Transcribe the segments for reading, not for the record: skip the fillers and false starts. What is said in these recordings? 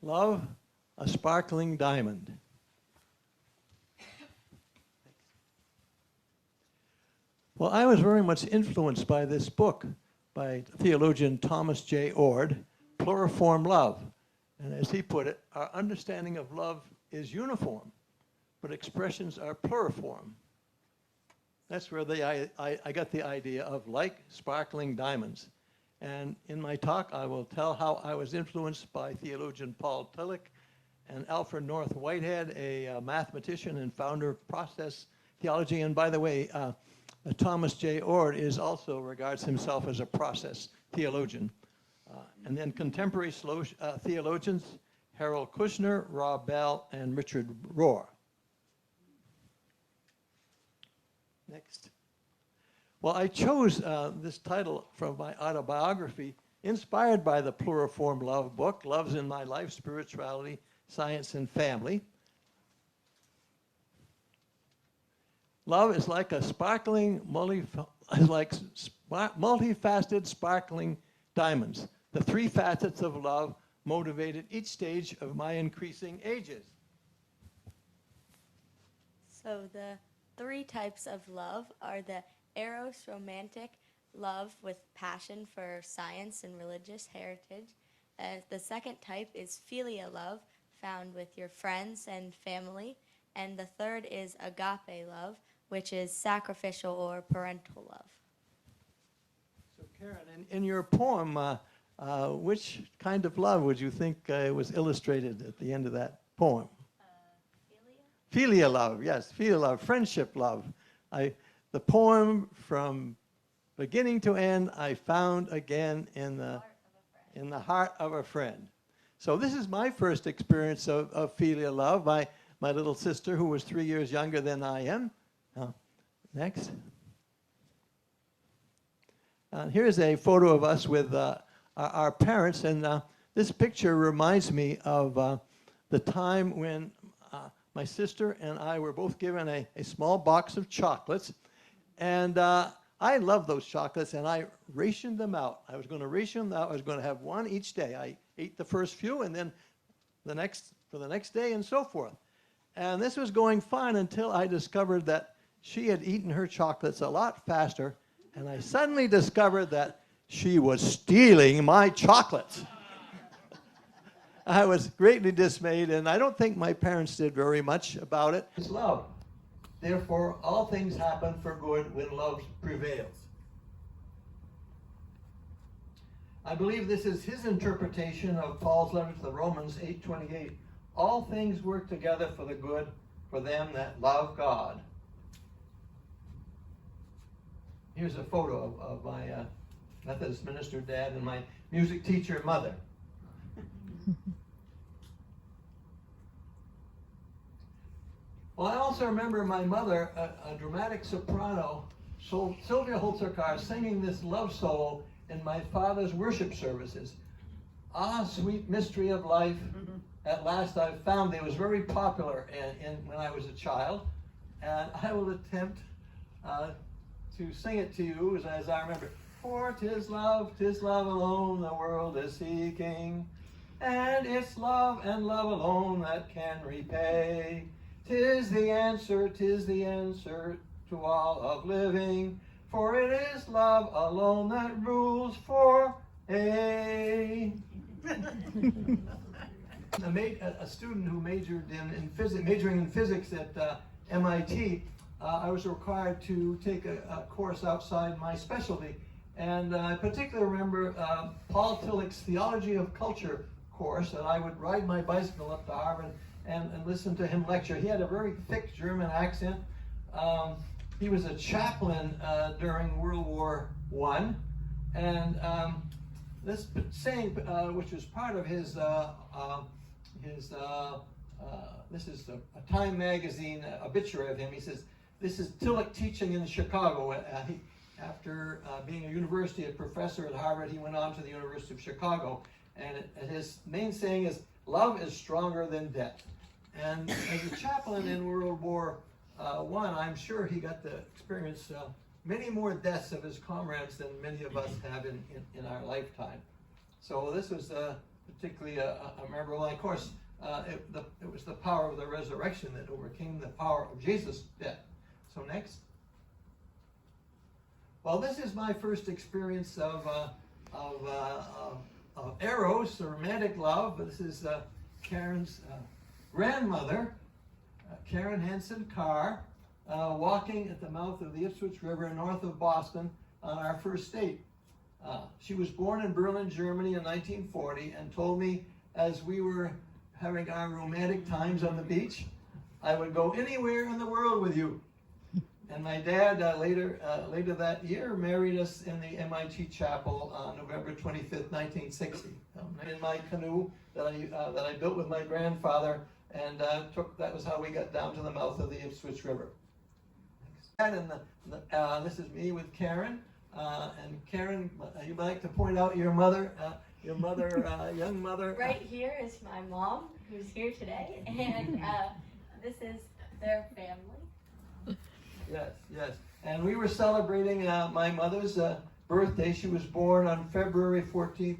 Love, a sparkling diamond. Well, I was very much influenced by this book by theologian Thomas J. Ord, Pluriform Love. And as he put it, our understanding of love is uniform, but expressions are pluriform. That's where I got the idea of like sparkling diamonds. And in my talk, I will tell how I was influenced by theologian Paul Tillich and Alfred North Whitehead, a mathematician and founder of process theology. And by the way, Thomas J. Ord also regards himself as a process theologian. And then contemporary theologians, Harold Kushner, Rob Bell, and Richard Rohr. Next. Well, I chose this title from my autobiography, inspired by the Pluriform Love book, Love's in My Life, Spirituality, Science, and Family. Love is like a sparkling, multifaceted, sparkling diamonds. The three facets of love motivated each stage of my increasing ages. So the three types of love are the Eros romantic love with passion for science and religious heritage. The second type is philia love, found with your friends and family. And the third is agape love, which is sacrificial or parental love. So Karen, in your poem, which kind of love would you think was illustrated at the end of that poem? Philia? Philia love, yes, philia love, friendship love. The poem from beginning to end, I found again in the heart of a friend. So this is my first experience of philia love. My little sister, who was 3 years younger than I am. Next. Here's a photo of us with our parents, and this picture reminds me of the time when my sister and I were both given a small box of chocolates, and I love those chocolates, and I rationed them out. I was going to ration them out. I was going to have one each day. I ate the first few, and then for the next day, and so forth. And this was going fine until I discovered that she had eaten her chocolates a lot faster, and I suddenly discovered that she was stealing my chocolates. I was greatly dismayed, and I don't think my parents did very much about it. It's love. Therefore, all things happen for good when love prevails. I believe this is his interpretation of Paul's letter to the Romans 8:28. All things work together for the good for them that love God. Here's a photo of my Methodist minister dad and my music teacher mother. Well, I also remember my mother, a dramatic soprano, Sylvia Holzerkar, singing this love solo in my father's worship services. Ah, sweet mystery of life, at last I've found. It was very popular when I was a child, and I will attempt to sing it to you as I remember. For 'tis love alone the world is seeking, and it's love and love alone that can repay. 'Tis the answer to all of living, for it is love alone that rules for a. A student who majoring in physics at MIT, I was required to take a course outside my specialty. And I particularly remember Paul Tillich's Theology of Culture course, and I would ride my bicycle up to Harvard and listen to him lecture. He had a very thick German accent. He was a chaplain during World War I. And this saying, which was part of his this is a Time magazine obituary of him. He says, this is Tillich teaching in Chicago. After being a university professor at Harvard, he went on to the University of Chicago. And his main saying is, love is stronger than death. And as a chaplain in World War I, I'm sure he got to experience many more deaths of his comrades than many of us have in our lifetime. So this was particularly memorable. And of course, it was the power of the resurrection that overcame the power of Jesus' death. So next. Well, this is my first experience of eros, romantic love. This is Karen's grandmother, Karen Hansen Carr, walking at the mouth of the Ipswich River north of Boston on our first date. She was born in Berlin, Germany in 1940, and told me as we were having our romantic times on the beach, I would go anywhere in the world with you. And my dad later that year married us in the MIT chapel on November 25th, 1960. In my canoe that I built with my grandfather, and that was how we got down to the mouth of the Ipswich River. And this is me with Karen. And Karen, you'd like to point out your mother, young mother. Right here is my mom, who's here today, and this is their family. Yes. And we were celebrating my mother's birthday. She was born on February 14th,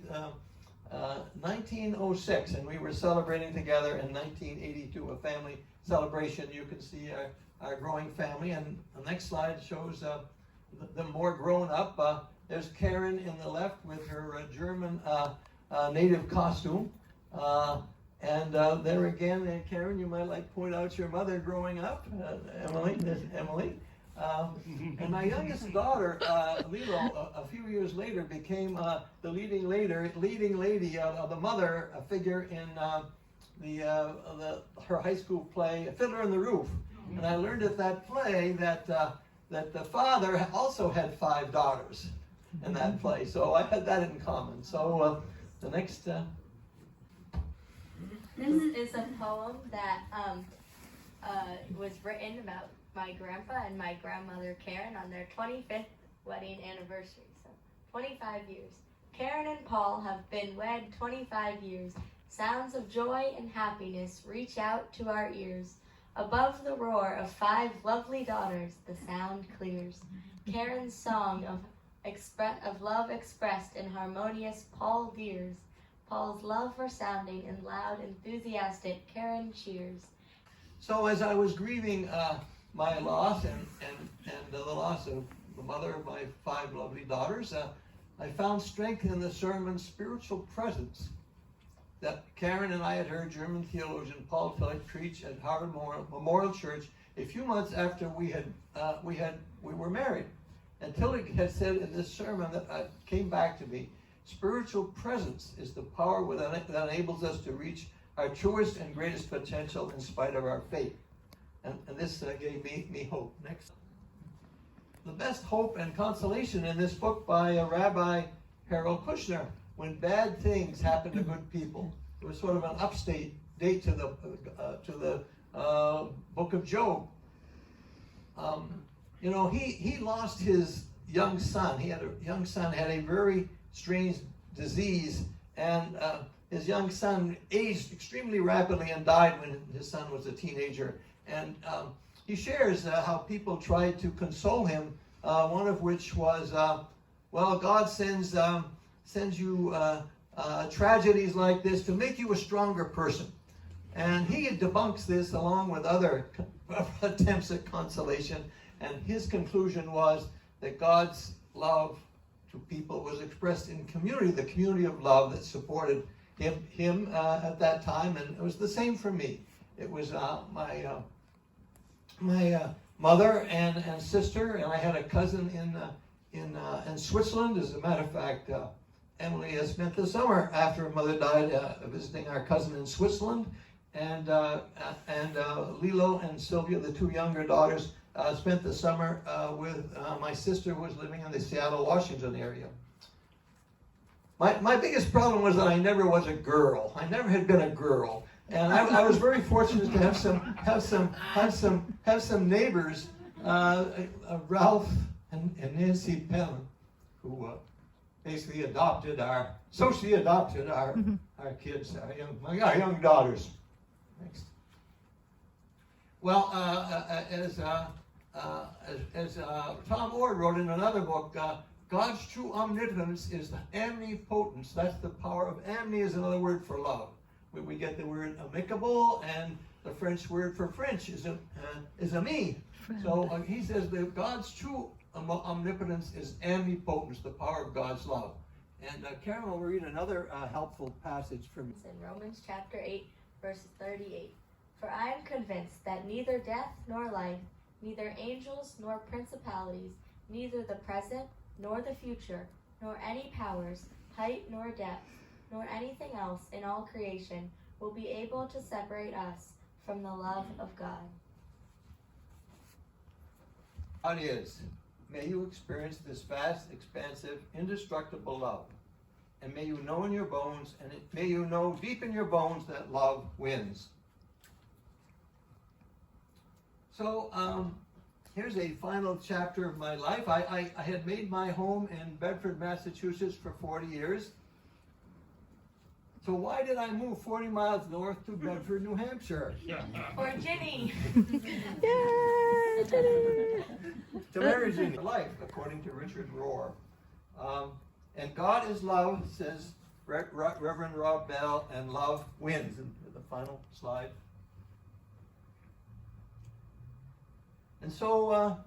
1906, and we were celebrating together in 1982, a family celebration. You can see our growing family. And the next slide shows the more grown up. There's Karen in the left with her German native costume. And there again, Karen, you might like to point out your mother growing up. Emily, there's Emily. And my youngest daughter, Lilo, a few years later became the leading lady of the mother figure in her high school play, Fiddler on the Roof. And I learned at that play that the father also had 5 daughters in that play. So I had that in common. So the next... This is a poem that was written about my grandpa and my grandmother Karen on their 25th wedding anniversary. So 25 years. Karen and Paul have been wed 25 years. Sounds of joy and happiness reach out to our ears. Above the roar of 5 lovely daughters, the sound clears. Karen's song of love expressed in harmonious Paul dears. Paul's love resounding in loud, enthusiastic Karen cheers. So as I was grieving my loss and the loss of the mother of my 5 lovely daughters, I found strength in the sermon's spiritual presence that Karen and I had heard German theologian Paul Tillich preach at Harvard Memorial Church a few months after we were married. And Tillich had said in this sermon that came back to me, spiritual presence is the power that enables us to reach our truest and greatest potential in spite of our fate. And this gave me hope. Next. The best hope and consolation in this book by Rabbi Harold Kushner, When Bad Things Happen to Good People. It was sort of an upstate date to the book of Job. He lost his young son. He had a young son, had a very strange disease, and his young son aged extremely rapidly and died when his son was a teenager. And he shares how people tried to console him, one of which was, God sends you tragedies like this to make you a stronger person. And he debunks this along with other attempts at consolation, and his conclusion was that God's love to people was expressed in community, the community of love that supported him at that time, and it was the same for me. It was my mother and sister, and I had a cousin in Switzerland. As a matter of fact, Emily has spent the summer after her mother died visiting our cousin in Switzerland, and Lilo and Sylvia, the 2 younger daughters, spent the summer with my sister, who was living in the Seattle, Washington area. My biggest problem was that I never was a girl. I never had been a girl, and I was very fortunate to have some neighbors, Ralph and Nancy Pellin, who basically socially adopted our kids, our young daughters. Next. Well, as Tom Ord wrote in another book, God's true omnipotence is omnipotence. That's the power of omni is another word for love. We get the word amicable, and the French word for French is ami. So he says that God's true omnipotence is omnipotence, the power of God's love. And Karen will read another helpful passage from It's in Romans chapter 8, verse 38. For I am convinced that neither death nor life, neither angels nor principalities, neither the present nor the future, nor any powers, height nor depth, nor anything else in all creation will be able to separate us from the love of God. God is. May you experience this vast, expansive, indestructible love. And may you know in your bones, and may you know deep in your bones that love wins. So, here's a final chapter of my life. I had made my home in Bedford, Massachusetts for 40 years. So why did I move 40 miles north to Bedford, New Hampshire? For Ginny! Yay, Ginny! To marry Ginny. Life, according to Richard Rohr. And God is love, says Reverend Rob Bell, and love wins. And the final slide. And so,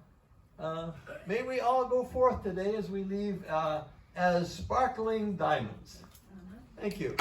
may we all go forth today as we leave as sparkling diamonds. Thank you.